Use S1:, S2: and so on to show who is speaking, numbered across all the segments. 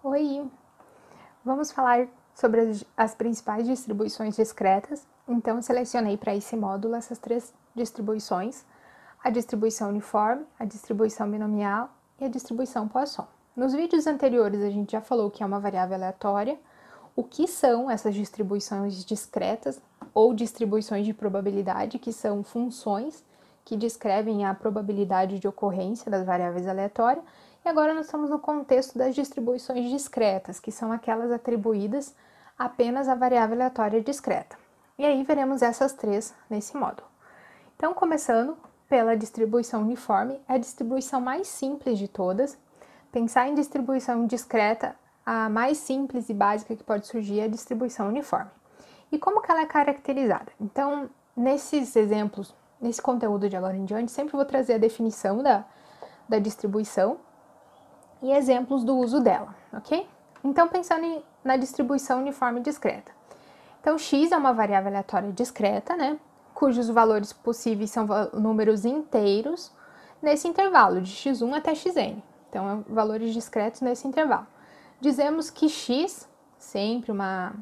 S1: Oi! Vamos falar sobre as principais distribuições discretas. Então, eu selecionei para esse módulo essas três distribuições: a distribuição uniforme, a distribuição binomial e a distribuição Poisson. Nos vídeos anteriores, a gente já falou que é uma variável aleatória, o que são essas distribuições discretas ou distribuições de probabilidade, que são funções que descrevem a probabilidade de ocorrência das variáveis aleatórias. E agora nós estamos no contexto das distribuições discretas, que são aquelas atribuídas apenas à variável aleatória discreta. E aí veremos essas três nesse módulo. Então, começando pela distribuição uniforme, é a distribuição mais simples de todas. Pensar em distribuição discreta, a mais simples e básica que pode surgir é a distribuição uniforme. E como que ela é caracterizada? Então, nesses exemplos, nesse conteúdo de agora em diante, sempre vou trazer a definição da distribuição e exemplos do uso dela, ok? Então, pensando na distribuição uniforme discreta. Então, x é uma variável aleatória discreta, né? Cujos valores possíveis são números inteiros nesse intervalo, de x1 até xn. Então, valores discretos nesse intervalo. Dizemos que x, sempre uma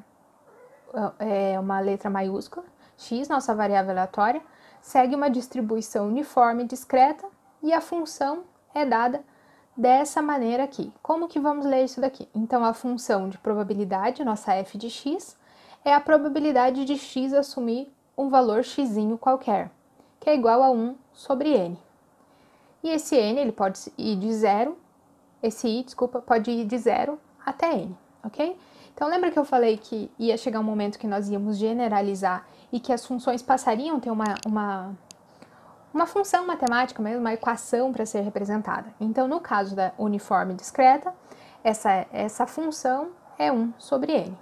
S1: letra maiúscula, x, nossa variável aleatória, segue uma distribuição uniforme discreta e a função é dada dessa maneira aqui. Como que vamos ler isso daqui? Então, a função de probabilidade, nossa f de x, é a probabilidade de x assumir um valor xzinho qualquer, que é igual a 1 sobre n. E esse n, ele pode ir de 0, pode ir de 0 até n, ok? Então, lembra que eu falei que ia chegar um momento que nós íamos generalizar e que as funções passariam a ter uma função matemática mesmo, uma equação para ser representada. Então, no caso da uniforme discreta, essa função é 1 sobre n.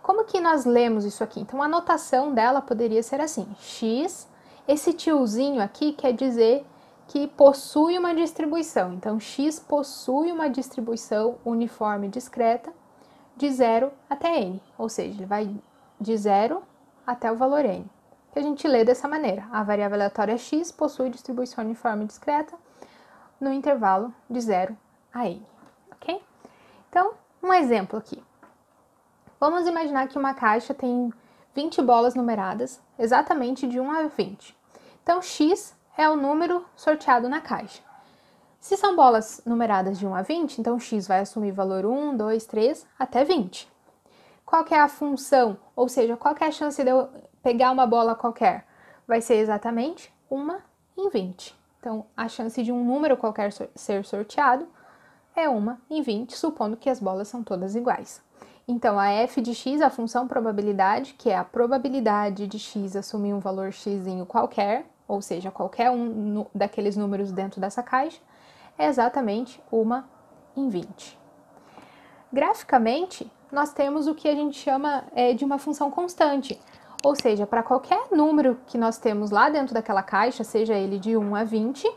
S1: Como que nós lemos isso aqui? Então, a notação dela poderia ser assim: x, esse tiozinho aqui quer dizer que possui uma distribuição. Então, x possui uma distribuição uniforme discreta de 0 até n, ou seja, ele vai de 0 até o valor n. Que a gente lê dessa maneira: a variável aleatória x possui distribuição uniforme discreta no intervalo de 0 a n, ok? Então, um exemplo aqui. Vamos imaginar que uma caixa tem 20 bolas numeradas, exatamente de 1 a 20. Então, x é o número sorteado na caixa. Se são bolas numeradas de 1 a 20, então x vai assumir valor 1, 2, 3, até 20. Qual que é a função? Ou seja, qual que é a chance de eu pegar uma bola qualquer? Vai ser exatamente 1 em 20. Então, a chance de um número qualquer ser sorteado é 1 em 20, supondo que as bolas são todas iguais. Então, a f de x, a função probabilidade, que é a probabilidade de x assumir um valor xzinho qualquer, ou seja, qualquer um daqueles números dentro dessa caixa, é exatamente 1 em 20. Graficamente, nós temos o que a gente chama de uma função constante, ou seja, para qualquer número que nós temos lá dentro daquela caixa, seja ele de 1 a 20,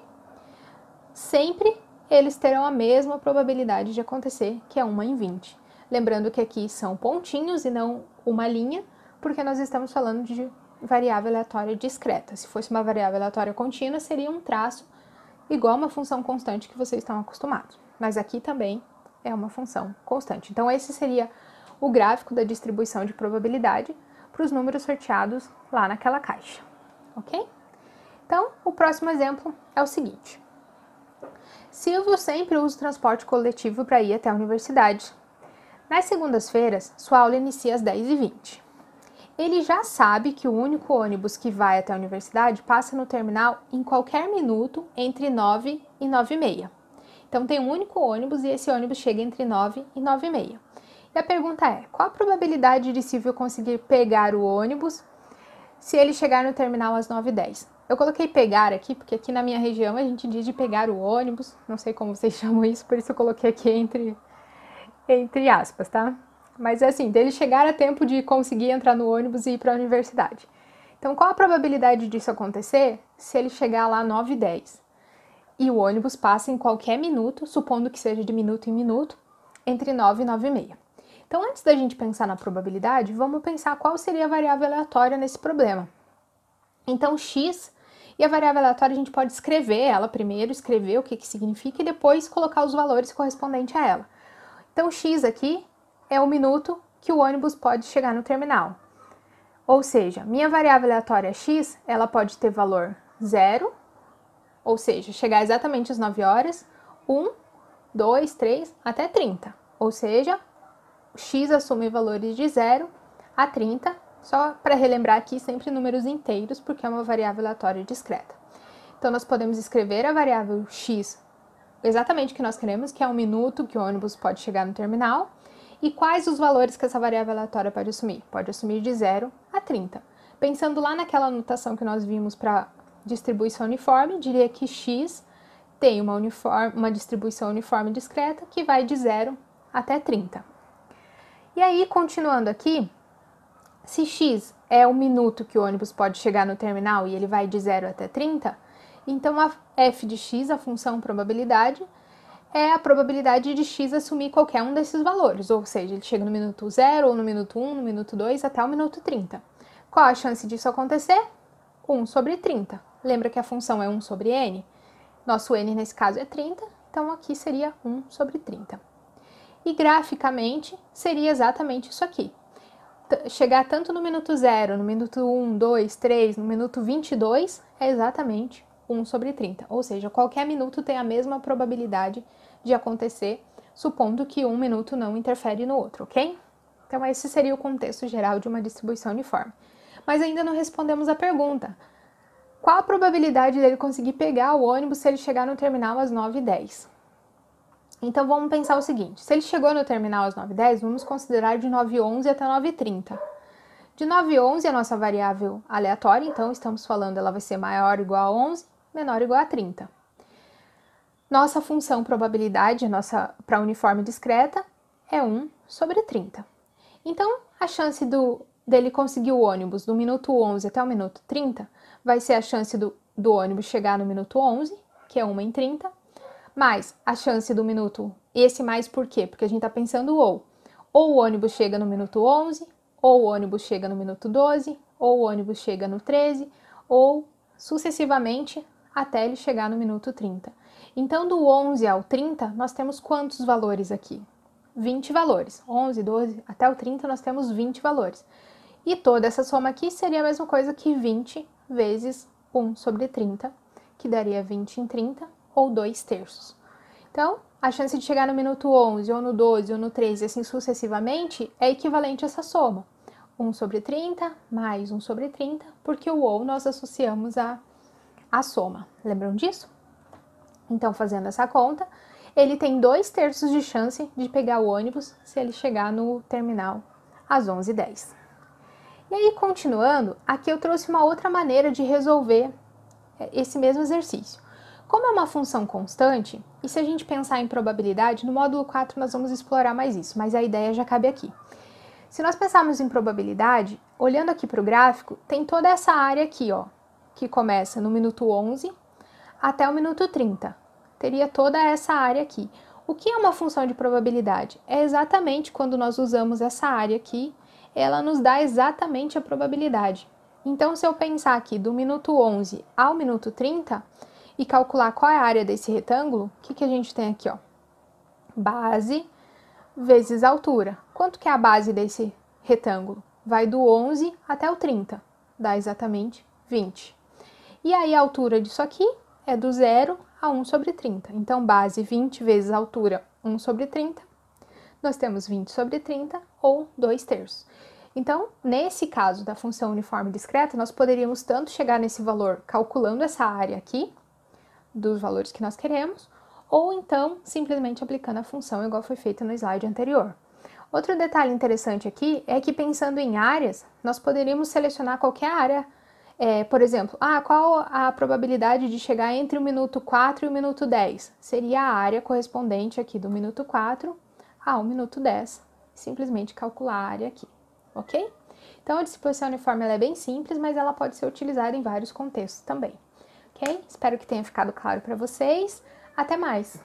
S1: sempre eles terão a mesma probabilidade de acontecer, que é 1 em 20. Lembrando que aqui são pontinhos e não uma linha, porque nós estamos falando de variável aleatória discreta. Se fosse uma variável aleatória contínua, seria um traço igual a uma função constante que vocês estão acostumados. Mas aqui também é uma função constante. Então, esse seria o gráfico da distribuição de probabilidade para os números sorteados lá naquela caixa, ok? Então, o próximo exemplo é o seguinte. Silvio sempre usa o transporte coletivo para ir até a universidade. Nas segundas-feiras, sua aula inicia às 10h20. Ele já sabe que o único ônibus que vai até a universidade passa no terminal em qualquer minuto entre 9 e 9h30. Então, tem um único ônibus e esse ônibus chega entre 9 e 9h30. E a pergunta é: qual a probabilidade de Silvio conseguir pegar o ônibus se ele chegar no terminal às 9h10? Eu coloquei pegar aqui, porque aqui na minha região a gente diz de pegar o ônibus, não sei como vocês chamam isso, por isso eu coloquei aqui entre aspas, tá? Mas é assim, dele chegar a tempo de conseguir entrar no ônibus e ir para a universidade. Então, qual a probabilidade disso acontecer se ele chegar lá às 9h10? E o ônibus passa em qualquer minuto, supondo que seja de minuto em minuto, entre 9 e 9h30. Então, antes da gente pensar na probabilidade, vamos pensar qual seria a variável aleatória nesse problema. Então, x e a variável aleatória a gente pode escrever ela primeiro, escrever o que significa e depois colocar os valores correspondentes a ela. Então, x aqui é o minuto que o ônibus pode chegar no terminal. Ou seja, minha variável aleatória x, ela pode ter valor 0, ou seja, chegar exatamente às 9 horas, 1, 2, 3, até 30. Ou seja, x assume valores de 0 a 30, só para relembrar aqui sempre números inteiros, porque é uma variável aleatória discreta. Então, nós podemos escrever a variável x exatamente o que nós queremos, que é o minuto que o ônibus pode chegar no terminal, e quais os valores que essa variável aleatória pode assumir? Pode assumir de 0 a 30. Pensando lá naquela notação que nós vimos para distribuição uniforme, diria que x tem uma distribuição uniforme discreta que vai de 0 até 30. E aí, continuando aqui, se x é o minuto que o ônibus pode chegar no terminal e ele vai de 0 até 30, então a f de x, a função probabilidade, é a probabilidade de x assumir qualquer um desses valores, ou seja, ele chega no minuto 0, ou no minuto 1, no minuto 2, até o minuto 30. Qual a chance disso acontecer? 1 sobre 30. Lembra que a função é 1 sobre n? Nosso n nesse caso é 30, então aqui seria 1 sobre 30. E graficamente seria exatamente isso aqui. Chegar tanto no minuto 0, no minuto 1, 2, 3, no minuto 22 é exatamente 1 sobre 30. Ou seja, qualquer minuto tem a mesma probabilidade de acontecer, supondo que um minuto não interfere no outro, ok? Então esse seria o contexto geral de uma distribuição uniforme. Mas ainda não respondemos a pergunta. Qual a probabilidade dele conseguir pegar o ônibus se ele chegar no terminal às 9h10? Então vamos pensar o seguinte, se ele chegou no terminal às 9h10, vamos considerar de 9h11 até 9h30. De 9h11 a nossa variável aleatória, então estamos falando ela vai ser maior ou igual a 11, menor ou igual a 30. Nossa função probabilidade, para uniforme discreta, é 1 sobre 30. Então, a chance dele conseguir o ônibus do minuto 11 até o minuto 30 vai ser a chance do ônibus chegar no minuto 11, que é 1 em 30, mais a chance do minuto, esse mais por quê? Porque a gente está pensando ou o ônibus chega no minuto 11, ou o ônibus chega no minuto 12, ou o ônibus chega no 13, ou sucessivamente até ele chegar no minuto 30. Então, do 11 ao 30, nós temos quantos valores aqui? 20 valores. 11, 12, até o 30 nós temos 20 valores. E toda essa soma aqui seria a mesma coisa que 20 vezes 1 sobre 30, que daria 20 em 30, ou 2/3. Então, a chance de chegar no minuto 11, ou no 12, ou no 13, assim sucessivamente, é equivalente a essa soma. 1 sobre 30 mais 1 sobre 30, porque o ou nós associamos a soma. Lembram disso? Então, fazendo essa conta, ele tem 2/3 de chance de pegar o ônibus se ele chegar no terminal às 11h10. E aí, continuando, aqui eu trouxe uma outra maneira de resolver esse mesmo exercício. Como é uma função constante, e se a gente pensar em probabilidade, no módulo 4 nós vamos explorar mais isso, mas a ideia já cabe aqui. Se nós pensarmos em probabilidade, olhando aqui para o gráfico, tem toda essa área aqui, ó, que começa no minuto 11 até o minuto 30. Teria toda essa área aqui. O que é uma função de probabilidade? É exatamente quando nós usamos essa área aqui, ela nos dá exatamente a probabilidade. Então, se eu pensar aqui do minuto 11 ao minuto 30 e calcular qual é a área desse retângulo, o que a gente tem aqui, ó? Base vezes altura. Quanto que é a base desse retângulo? Vai do 11 até o 30, dá exatamente 20. E aí a altura disso aqui é do 0 a 1 sobre 30. Então, base 20 vezes altura 1 sobre 30, nós temos 20 sobre 30, ou 2/3. Então, nesse caso da função uniforme discreta, nós poderíamos tanto chegar nesse valor calculando essa área aqui, dos valores que nós queremos, ou então simplesmente aplicando a função igual foi feita no slide anterior. Outro detalhe interessante aqui é que, pensando em áreas, nós poderíamos selecionar qualquer área. Por exemplo, qual a probabilidade de chegar entre o minuto 4 e o minuto 10? Seria a área correspondente aqui do minuto 4 ao minuto 10. Simplesmente calcular a área aqui, ok? Então, a distribuição uniforme ela é bem simples, mas ela pode ser utilizada em vários contextos também, ok? Espero que tenha ficado claro para vocês. Até mais!